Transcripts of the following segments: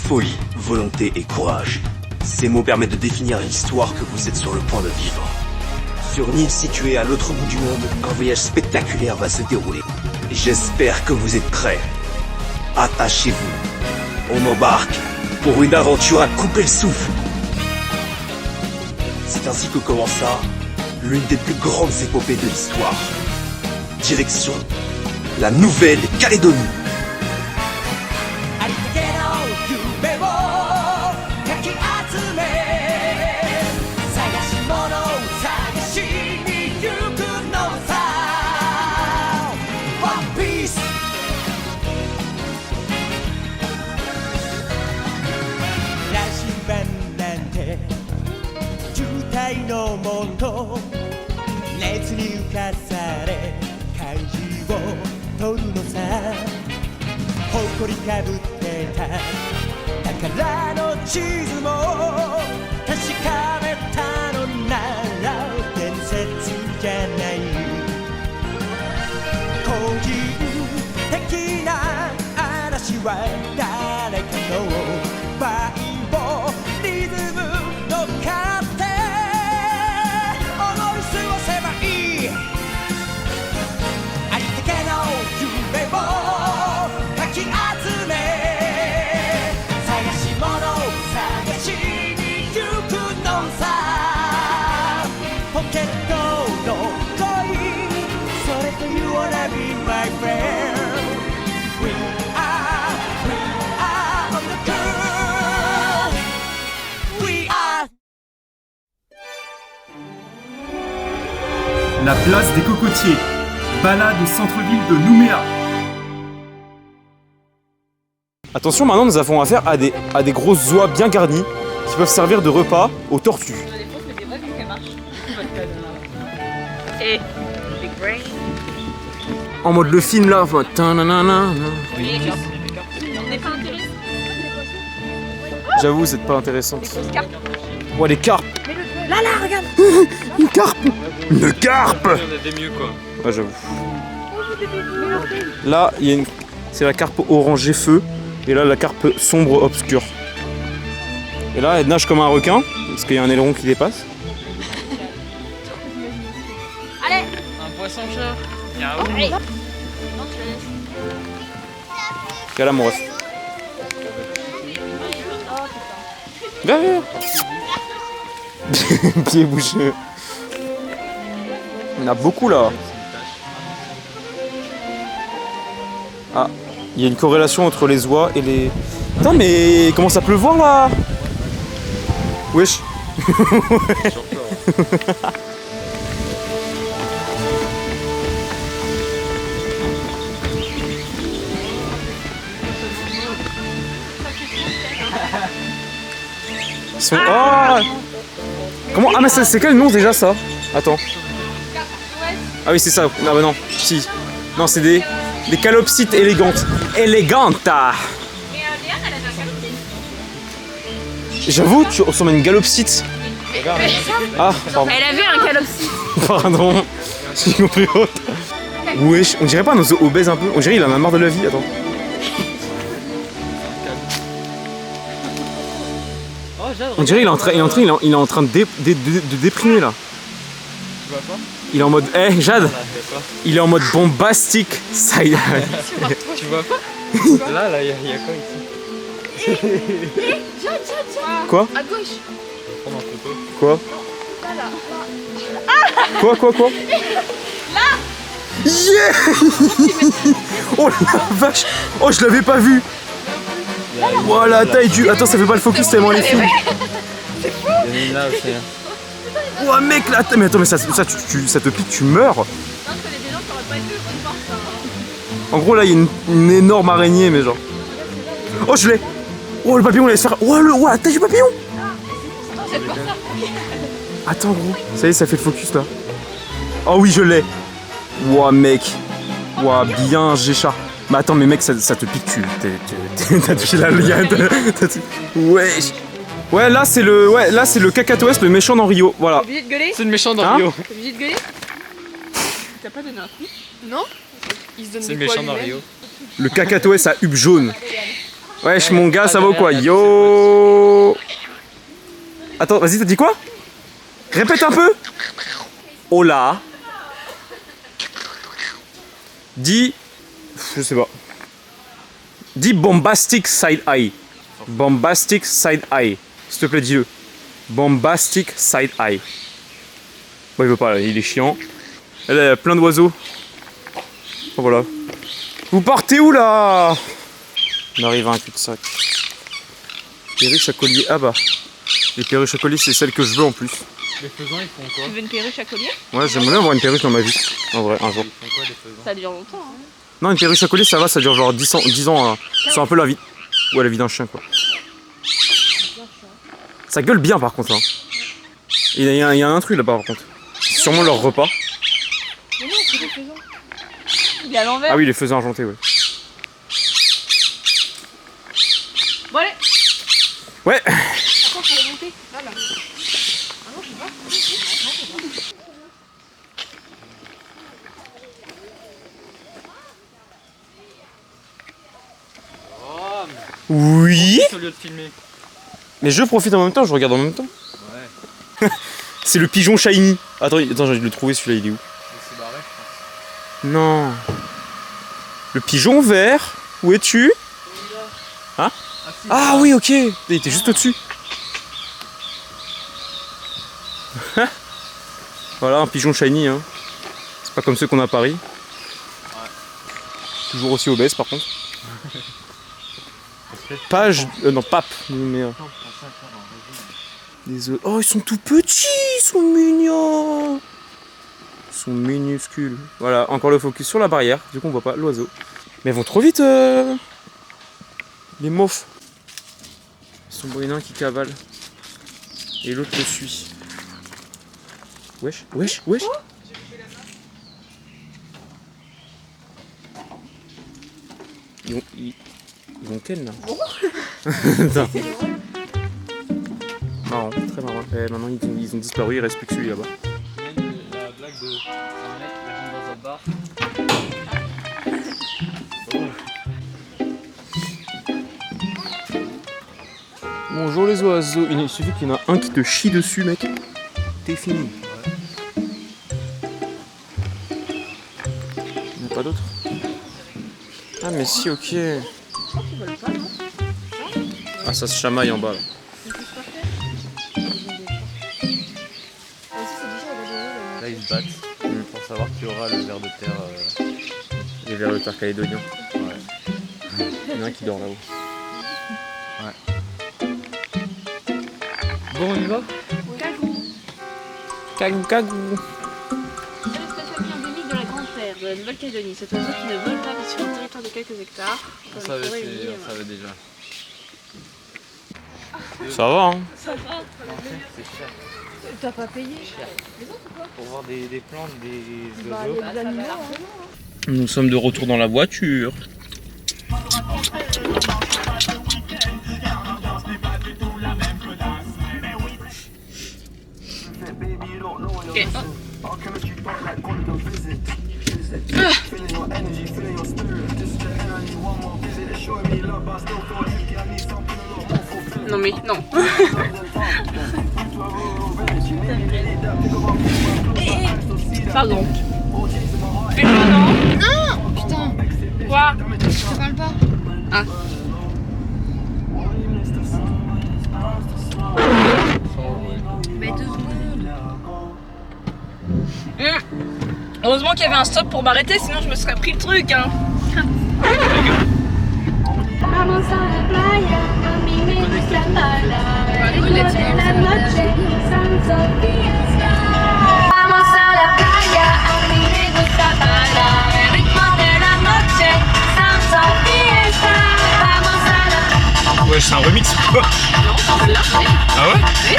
folie, volonté et courage. Ces mots permettent de définir l'histoire que vous êtes sur le point de vivre. Sur une île située à l'autre bout du monde, un voyage spectaculaire va se dérouler. J'espère que vous êtes prêts. Attachez-vous. On embarque pour une aventure à couper le souffle. C'est ainsi que commença l'une des plus grandes épopées de l'histoire. Direction la Nouvelle-Calédonie. La place des cocotiers. Balade au centre-ville de Nouméa. Attention, maintenant nous avons affaire à des grosses oies bien garnies qui peuvent servir de repas aux tortues. En mode le film là, enfin, j'avoue, c'est pas intéressante. Ouais, les carpes. Là, regarde. Une carpe. Une carpe. On a des mieux quoi. Ouais, j'avoue. Là, il y a une... c'est la carpe orangée feu. Et là, la carpe sombre obscure. Et là, elle nage comme un requin, parce qu'il y a un aileron qui dépasse. Allez. Un poisson-chat. Allez. Regarde là, mon ref. Viens, viens. Pied bouché. Il y en a beaucoup là. Ah, il y a une corrélation entre les oies et les... Putain, mais comment ça pleuvoir là? Wesh. Ils sont... Oh. Comment? Ah mais c'est quel nom déjà ça? Attends. Ah oui c'est ça. Ah bah non. Si. Non c'est des calopsites élégantes. Élégantes. J'avoue, tu ressembles à une galopsite. Ah, pardon. Elle avait un calopsite. Pardon. J'ai compris autre. Wesh, on dirait pas un oiseau obèse un peu? On dirait il en a marre de la vie, attends. On dirait il est en train de déprimer là. Tu vois pas? Il est en mode... Eh Jade, il est en mode bombastique. Ça y est. Tu vois pas? Là, il y a quoi ici? Jade. Quoi? À gauche. Prends en photo. Quoi? Là. Quoi? Là. Yeah. Oh la vache. Oh je l'avais pas vu. Voilà, taille du... Attends, ça fait pas le focus tellement les films. Il y en a une là aussi. Oh mec là, mais attends, mais ça te pique, tu meurs. En gros là, il y a une énorme araignée, mais genre... Oh je l'ai. Oh le papillon, laisse faire... Oh la taille du papillon. Attends gros, ça y est, ça fait le focus là. Oh oui, je l'ai. Ouah mec. Ouah bien Gécha. Mais attends, mais mec, ça te pique, t'as touché la liane. Wesh. Ouais, là c'est le Cacatoès, le méchant dans Rio, voilà. T'es obligé de gueuler? C'est le méchant dans Hein? Rio. T'es obligé de gueuler? T'as pas donné un truc? Non? Il se donne C'est le des quoi méchant dans lui-même? Rio. Le Cacatoès à hub jaune. Wesh mon gars, ça va ou quoi? Yo. Attends, vas-y, t'as dit quoi? Répète un peu. Hola. Dis... Je sais pas. Dis bombastic side eye. Bombastic side eye. S'il te plaît, dis-le. Bombastic side eye. Bon, il veut pas, là, il est chiant. Là, il y a plein d'oiseaux. Oh, voilà. Vous partez où là? On arrive à un cul-de-sac. Perruche à collier. Ah bah. Les perruches à collier, c'est celles que je veux en plus. Les faisans, ils font quoi? Tu veux une perruche à collier? Ouais, j'aimerais bien avoir une perruche dans ma vie. En vrai, un jour. Ils font quoi les faisans? Ça dure longtemps. Hein. Non, une perruche à collier, ça va, ça dure genre 10 ans. C'est un peu la vie. Ouais, la vie d'un chien, quoi. Ça gueule bien, par contre. Hein. Il y a un intrus là-bas, par contre. C'est sûrement leur repas. Mais non, c'est des faisans. Il est à l'envers. Ah oui, les faisans argentés, ouais. Bon, allez. Ouais. Attends, faut les monter. Là, là. Ah non, je sais pas. Oui. Au lieu de filmer. Mais je profite en même temps, je regarde en même temps. Ouais. C'est le pigeon shiny. Attends, j'ai dû le trouver, celui-là, il est où? Il s'est barré, je pense. Non. Le pigeon vert, où es-tu? Hein? Ah oui, ok. Il était juste au-dessus. Voilà, un pigeon shiny. Hein. C'est pas comme ceux qu'on a à Paris. Toujours aussi obèse, par contre. Page... non, pape. Mais, désolé. Oh, ils sont tout petits. Ils sont mignons. Ils sont minuscules. Voilà, encore le focus sur la barrière. Du coup, on voit pas l'oiseau. Mais ils vont trop vite, les mofs. Ils sont bon, il y en a un qui cavale. Et l'autre le suit. Wesh, wesh, wesh. Ils vont ken là. Attends. Marrant, très marrant. Maintenant ils ont disparu, il reste plus que celui là-bas. La blague de un mec qui arrive dans un bar. Bonjour les oiseaux. Il suffit qu'il y en a un qui te chie dessus, mec. T'es fini. Il n'y en a pas d'autres? Ah mais si, ok. Ah, ça se chamaille en bas là. Là, ils se battent pour savoir qui aura le ver de terre. Les vers de terre calédonien. Ouais. Il y en a un qui dort là-haut. Bon, on y va? Cagou, cagou. C'est l'espèce famille endémique de la Grande Terre, de la Nouvelle-Calédonie. Cet oiseau qui ne vole pas vit sur un territoire de quelques hectares. On savait déjà. Ça va, hein. Ça va. C'est cher. T'as pas payé? Pour voir des plantes, des Bah, oiseaux. il y a des animaux. Hein. Nous sommes de retour dans la voiture. Ok. Non mais non. Pardon. Fais-le non. Non, putain, Quoi? je te parle pas. Ah. Mais 2 secondes. Heureusement qu'il y avait un stop pour m'arrêter, sinon je me serais pris le truc. Hein. Vamos a la playa, a mí me gusta la ritmo de la noche, San Sofía. Vamos a la playa, a mí me gusta el ritmo de la noche, San Sofía. Vamos a la Ouais, c'est un remix ou quoi? Non, c'est celle-là. Ah ouais? Oui.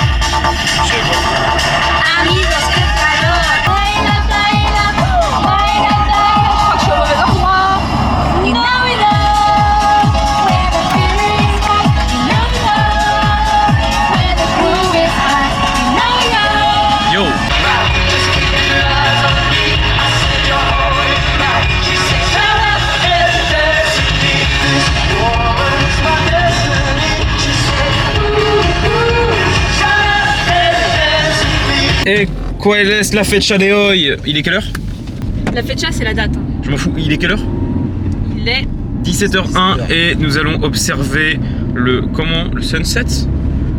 amigos, qué calor. Baila, baila, baila, Je crois que je suis au mauvais endroit. you know we love, where the feeling is hot, you know we love, where the groove is hot, you know we love. Yo! Show up, Et quoi est la fecha de hoy? Il est quelle heure? La fecha, c'est la date. Hein. Je m'en fous, il est quelle heure? Il est 17h01 et nous allons observer le sunset?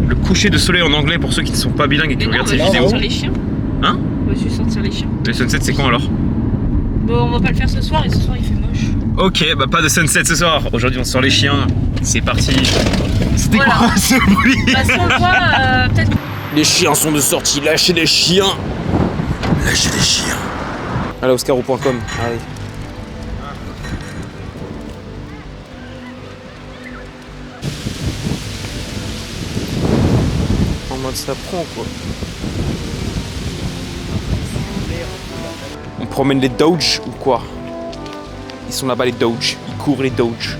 Le coucher de soleil en anglais pour ceux qui ne sont pas bilingues et qui Mais non, regardent on ces va juste vidéos. sortir les chiens. Hein? On va juste sortir les chiens. Le sunset c'est quand alors? Bon, on va pas le faire ce soir et ce soir il fait moche. Ok, bah pas de sunset ce soir. Aujourd'hui on sort les chiens. C'est parti. C'était Voilà. quoi ce bruit? Bah, si on le voit, peut-être. Les chiens sont de sortie, lâchez les chiens. Lâchez les chiens. Allez, oscaro.com, allez. En mode ça prend quoi. On promène les Doge ou quoi? Ils sont là-bas les Doge, ils courent les Doge.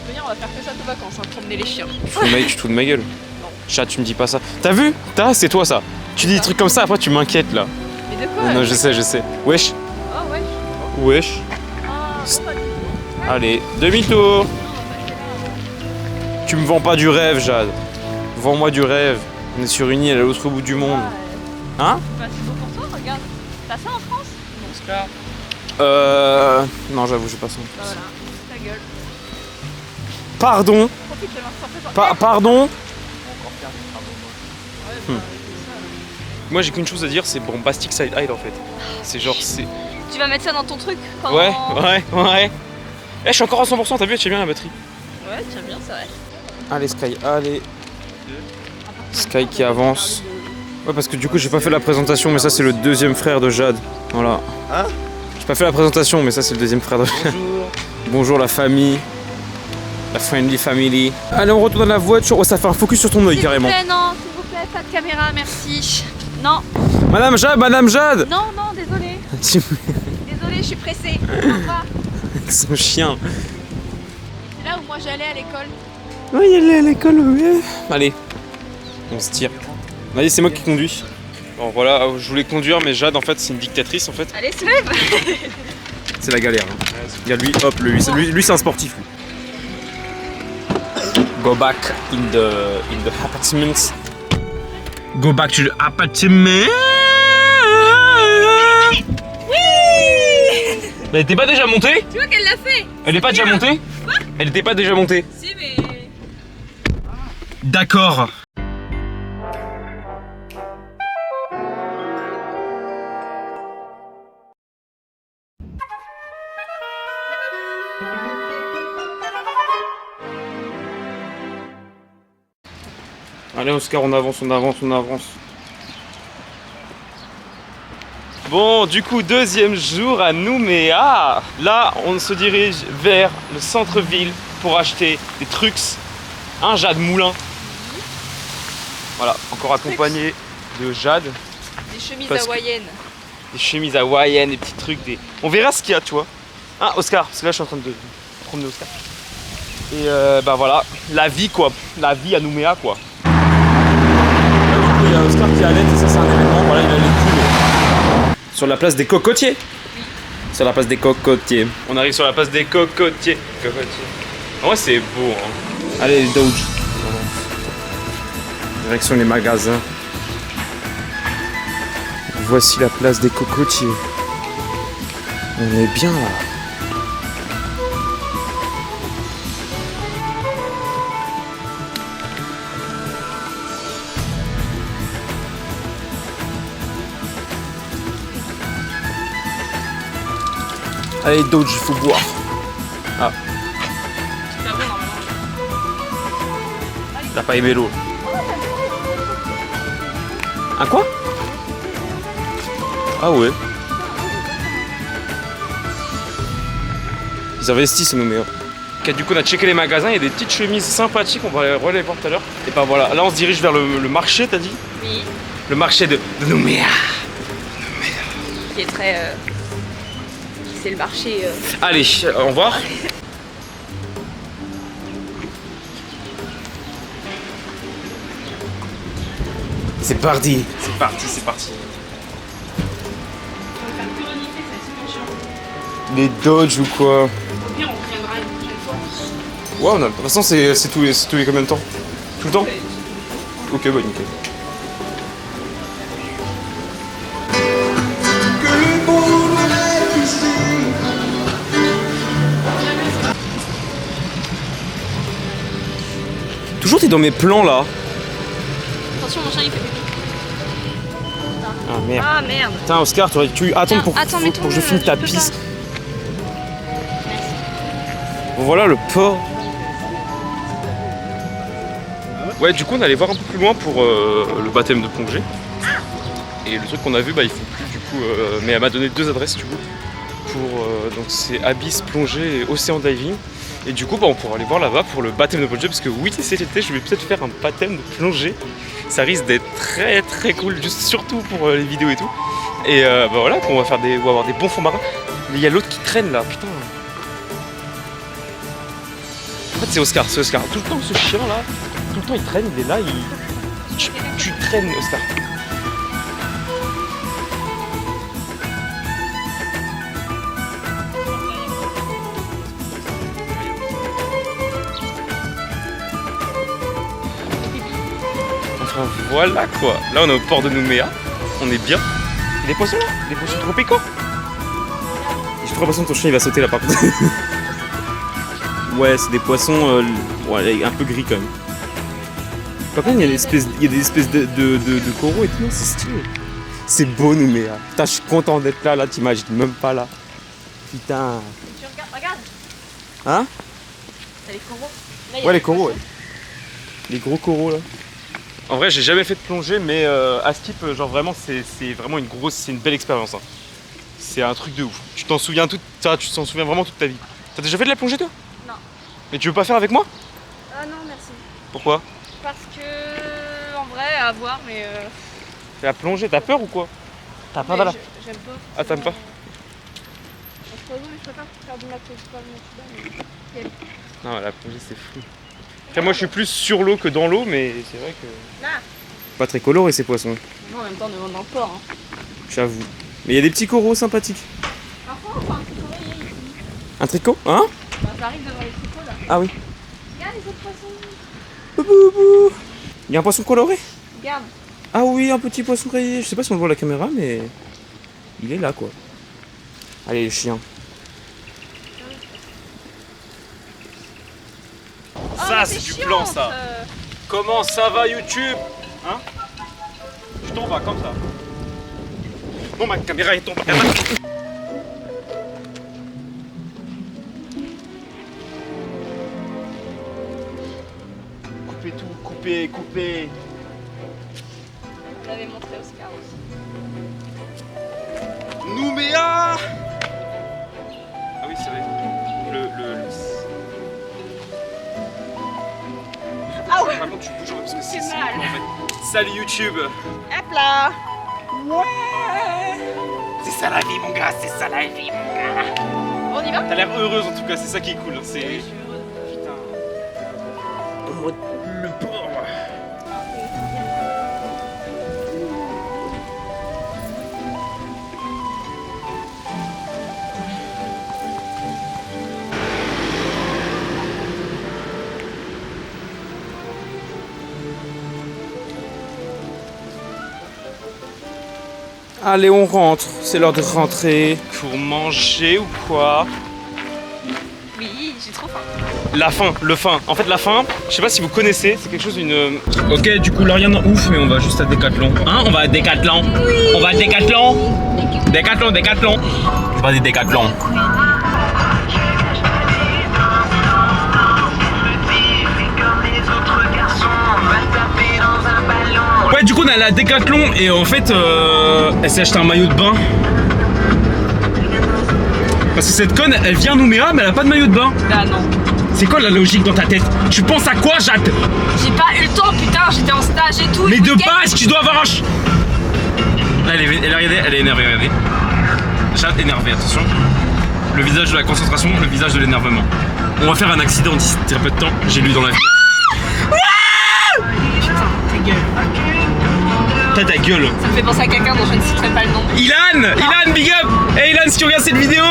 Venir, on va faire que ça de vacances, hein, promener les chiens. Tu te fous de ma gueule. Chat, tu me dis pas ça. T'as vu? C'est toi ça. Tu dis des trucs comme ça, après tu m'inquiètes là. Mais de quoi? Non, je sais. Wesh. Oh, ouais. Wesh. Ah, bon, pas du tout. Allez, demi-tour. Tu me vends pas du rêve, Jade. Vends-moi du rêve. On est sur une île à l'autre bout du monde. Hein? Bah, c'est beau pour toi, regarde. T'as ça en France? Oscar. Non, j'avoue, j'ai pas ça. Bah voilà, ta gueule. Pardon. Profite de l'instant présent. Pardon. Ouais, Moi, j'ai qu'une chose à dire, c'est bombastic side eye en fait. C'est genre, c'est. Tu vas mettre ça dans ton truc pendant... Ouais. Eh, je suis encore à 100%, t'as vu, tu bien la batterie. Ouais, tiens bien, c'est vrai. Allez, Sky, allez. Sky qui avance. Ouais, parce que du coup, j'ai pas fait la présentation, mais ça, c'est le deuxième frère de Jade. Voilà. Hein? J'ai pas fait la présentation, mais ça, c'est le deuxième frère de Jade. Bonjour. Bonjour, la famille. La friendly family. Allez, on retourne dans la voiture. Oh, ça fait un focus sur ton œil carrément. S'il vous plaît, non, s'il vous plaît, pas de caméra, merci. Non, Madame Jade non, désolé. Désolé, je suis pressée. Au revoir. Avec son chien. C'est là où moi j'allais à l'école. Oui, elle est à l'école, oui. Allez, on se tire. Allez, c'est moi qui conduis. Bon, voilà, je voulais conduire, mais Jade, en fait, c'est une dictatrice, en fait. Allez, se lève. C'est la galère. Hein. Il y a lui, hop, lui c'est un sportif, lui. Go back in the apartments. Go back to the apartment. Oui. Elle était pas déjà montée? Tu vois qu'elle l'a fait. Elle est pas déjà montée? Quoi? Elle était pas déjà montée? Si, mais... D'accord. Allez Oscar, on avance. Bon, du coup, deuxième jour à Nouméa. Là, on se dirige vers le centre-ville pour acheter des trucs. Un Jade Moulin. Voilà, encore accompagné de Jade. Des chemises Parce que- hawaïennes. Des chemises hawaïennes, des petits trucs, des... On verra ce qu'il y a, tu vois. Ah, Oscar, parce que là, je suis en train de promener Oscar. Et bah voilà, la vie, quoi. La vie à Nouméa, quoi. Il y a Oscar qui allait, et ça, c'est un événement. Voilà, il a les poules. Sur la place des cocotiers. Sur la place des cocotiers. On arrive sur la place des cocotiers. En vrai, c'est beau, hein. Allez, les Doge. Direction les magasins. Voici la place des cocotiers. On est bien là. Allez, Doge, il faut boire. Ah. T'as pas aimé l'eau. Un quoi? Ah ouais. Ils investissent nos meilleurs. Ok, du coup on a checké les magasins, il y a des petites chemises sympathiques, on va les voir tout à l'heure. Et bah voilà, là on se dirige vers le marché, t'as dit? Oui. Le marché de Nouméa. Qui est très... C'est le marché... Allez, au revoir. C'est parti. C'est parti. Les Dodge ou quoi? Au pire, on reviendra une prochaine fois. Ouais, de toute façon c'est tous les combien de temps? Tout le temps? Ok, bah nickel. Toujours t'es dans mes plans là. Attention, mon chat il fait pipi. Ah merde. Ah merde. Putain Oscar, tu aurais dû attendre pour mets-toi, que je filme ta tu peux piste. pas. Bon, voilà le port. Ouais, du coup on allait voir un peu plus loin pour le baptême de plongée. Et le truc qu'on a vu, bah ils font plus du coup, mais elle m'a donné 2 adresses du coup. Pour, donc c'est Abyss plongée et Océan diving. Et du coup bah, on pourra aller voir là-bas pour le baptême de plongée parce que oui c'est l'été, je vais peut-être faire un baptême de plongée. Ça risque d'être très très cool, juste surtout pour les vidéos et tout. Et bah voilà, on va avoir des bons fonds marins. Mais il y a l'autre qui traîne là, putain. En fait c'est Oscar. Tout le temps ce chien là, tout le temps il traîne, il est là, tu traînes Oscar. Enfin voilà quoi, là on est au port de Nouméa, on est bien. Il y a des poissons là, des poissons tropicaux. J'ai trop l'impression que ton chien il va sauter là par contre. Ouais, c'est des poissons ouais, un peu gris quand même. Par contre, il y a des espèces de coraux et tout, c'est stylé. C'est beau Nouméa. Putain, je suis content d'être là, t'imagines même pas là. Putain. Tu regarde. Hein? T'as les coraux. Là, Ouais, les coraux, ouais. Les gros coraux là. En vrai, j'ai jamais fait de plongée, mais à ce type, genre vraiment, c'est vraiment c'est une belle expérience. Hein. C'est un truc de ouf. Tu t'en souviens vraiment toute ta vie. T'as déjà fait de la plongée toi? Non. Mais tu veux pas faire avec moi? Ah non, merci. Pourquoi? Parce que, en vrai, à voir, mais. La plongée, t'as peur ou quoi? T'as pas là? J'aime pas. Ah, t'aimes pas? Je préfère faire du matos, mais. Non, la plongée c'est fou. Après, moi je suis plus sur l'eau que dans l'eau, mais c'est vrai que. Là. Pas très coloré ces poissons. Non, en même temps, on est dans le port. Hein. J'avoue. Mais il y a des petits coraux sympathiques. Parfois, on voit un tricot ici. Un tricot? Hein? Bah, ça arrive devant les tricots là. Ah oui. Regarde les autres poissons. Boubou. Il y a un poisson coloré? Regarde. Ah oui, un petit poisson rayé. Je sais pas si on le voit à la caméra, mais il est là quoi. Allez les chiens. Ça c'est du plan ça. Comment ça va YouTube? Hein? Je tombe comme ça. Non, ma caméra est tombée. Coupez tout, coupez. On l'avait montré à Oscar aussi. Nouméa! Ah oui, c'est vrai. Ah ouais! Par contre, tu bouges parce que c'est mal. cool, en fait. Salut YouTube! Hop là! Ouais! C'est ça la vie, mon gars, c'est ça la vie, mon gars! On y va? T'as l'air heureuse en tout cas, c'est ça qui est cool. C'est. Oui, je suis heureuse. Putain. Le port! Allez, on rentre. C'est l'heure de rentrer. Pour manger ou quoi? Oui, j'ai trop faim. La faim, le faim. En fait, la faim, je sais pas si vous connaissez, c'est quelque chose d'une. Ok, du coup, là, rien de ouf, mais on va juste à Decathlon. Hein? On va à Decathlon. Oui. On va à Decathlon. Decathlon. Je vais à Decathlon. Ouais, du coup, on est allé à Decathlon et en fait, elle s'est acheté un maillot de bain. Parce que cette conne, elle vient à Nouméa, mais elle a pas de maillot de bain. Bah non. C'est quoi la logique dans ta tête? Tu penses à quoi, Jade? J'ai pas eu le temps, putain, j'étais en stage et tout. Mais le de week-end. base, tu dois avoir un Là, elle est énervée, regardez. Jade énervée, attention. Le visage de la concentration, le visage de l'énervement. On va faire un accident d'ici très peu de temps, j'ai lu dans la vie. T'as ta gueule. Ça me fait penser à quelqu'un dont je ne citerai pas le nom. Ilan, big up. Hey Ilan, si tu regardes cette vidéo,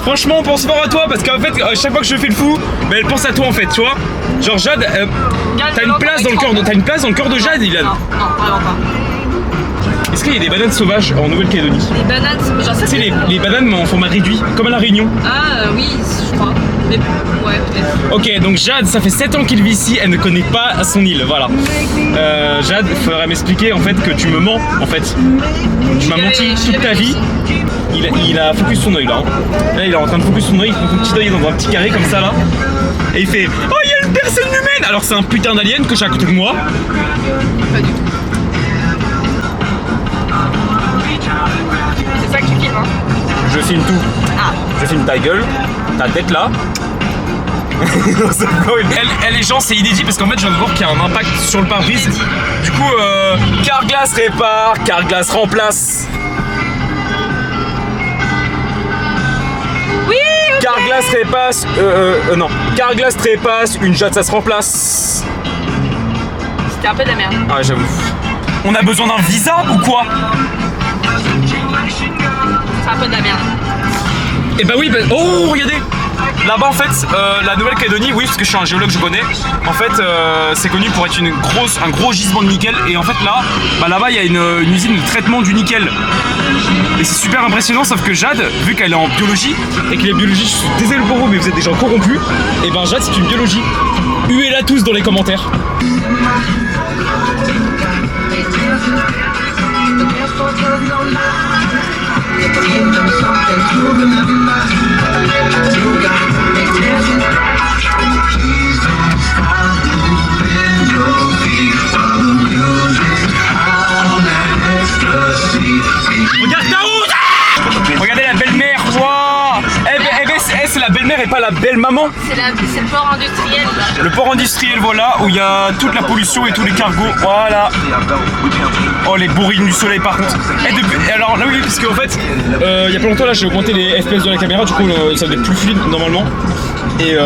franchement on pense fort à toi parce qu'en fait chaque fois que je fais le fou, bah, elle pense à toi en fait, tu vois. Genre Jade, t'as une place dans le cœur de Jade, Ilan. Non, vraiment pas. Est-ce qu'il y a des bananes sauvages en Nouvelle-Calédonie? Les bananes, genre ça Tu sais les bananes mais en format réduit, comme à la Réunion. Ah oui, je crois. Mais ouais, peut-être. Ok, donc Jade, ça fait 7 ans qu'il vit ici, elle ne connaît pas son île, voilà. Jade, il faudrait m'expliquer en fait que tu me mens, en fait. Tu m'as menti toute ta vie. Il a focus son œil là. Là, il est en train de focus son œil, il prend son petit œil dans un petit carré comme ça là. Et il fait oh, il y a une personne humaine. Alors c'est un putain d'alien que j'ai à côté de moi. Pas du tout. C'est ça que tu filmes, hein? Je filme tout. Ah. Je filme ta gueule, ta tête là. Les gens, c'est inédit parce qu'en fait je viens de voir qu'il y a un impact sur le pare-brise. Du coup, Carglass répare, Carglass remplace. Oui, okay. Carglass trépasse, non, Carglass trépasse, une Jade ça se remplace. C'était un peu de la merde. Ah j'avoue. On a besoin d'un visa ou quoi? C'est un peu de la merde. Eh bah oui, bah... oh regardez. Là-bas en fait, la Nouvelle-Calédonie, oui parce que je suis un géologue, je connais. En fait, c'est connu pour être un gros gisement de nickel. Et en fait là, là-bas il y a une usine de traitement du nickel. Et c'est super impressionnant, sauf que Jade, vu qu'elle est en biologie, et que les biologistes, je suis désolé pour vous, mais vous êtes des gens corrompus, et ben Jade c'est une biologie. Huez-la tous dans les commentaires. Regarde ta route. Regardez la belle-mère, wow. C'est la belle-mère et pas la belle-maman. C'est le port industriel là. Le port industriel, voilà, où il y a toute la pollution et tous les cargos, voilà. Oh les bourrines du soleil par contre. Alors là oui, parce qu'en fait, il y a pas longtemps là j'ai augmenté les FPS de la caméra, du coup ça va être plus fluide normalement. Et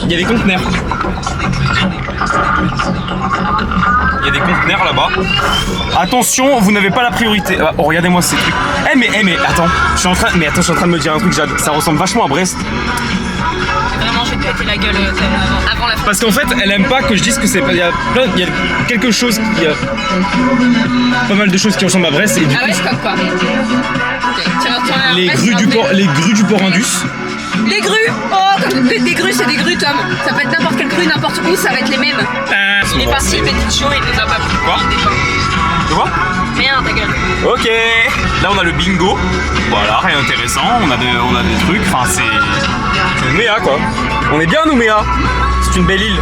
il y a des conteneurs. Il y a des conteneurs là-bas. Attention, vous n'avez pas la priorité. Oh, regardez-moi ces trucs. Mais attends, je suis en train de me dire un truc, Jade. Ça ressemble vachement à Brest. Vraiment, je vais te péter la gueule avant la fin. Parce qu'en fait, elle aime pas que je dise que c'est pas. Il y a quelque chose qui a pas mal de choses qui ressemblent à Brest. Et du coup, ouais, je coque quoi. Okay. Les grues du port Indus. Les grues! Oh, des grues, c'est des grues, Tom. Ça peut être n'importe quelle grue, n'importe où, ça va être les mêmes. Il est parti, petit chaud, il nous a pas pris. Quoi? De quoi? Rien, ta gueule. Ok. Là, on a le bingo. Voilà, rien d'intéressant. On a des trucs. Enfin, c'est Nouméa, quoi. On est bien, Nouméa. C'est une belle île.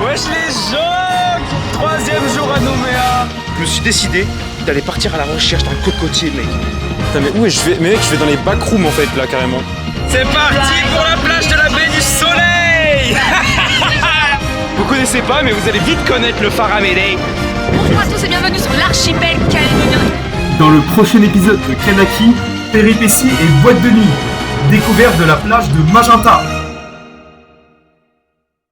Wesh les gens, 3e jour à Nouméa. Je me suis décidé d'aller partir à la recherche d'un cocotier, mec. Putain, mais où est-ce que je vais? Mais mec, je vais dans les backrooms en fait, là, carrément. C'est parti pour la plage de la baie du Soleil. Vous connaissez pas, mais vous allez vite connaître le phare Amédée. Bonjour à tous et bienvenue sur l'archipel calédonien. Dans le prochain épisode de Krenaki, péripéties et boîte de nuit, découverte de la plage de Magenta.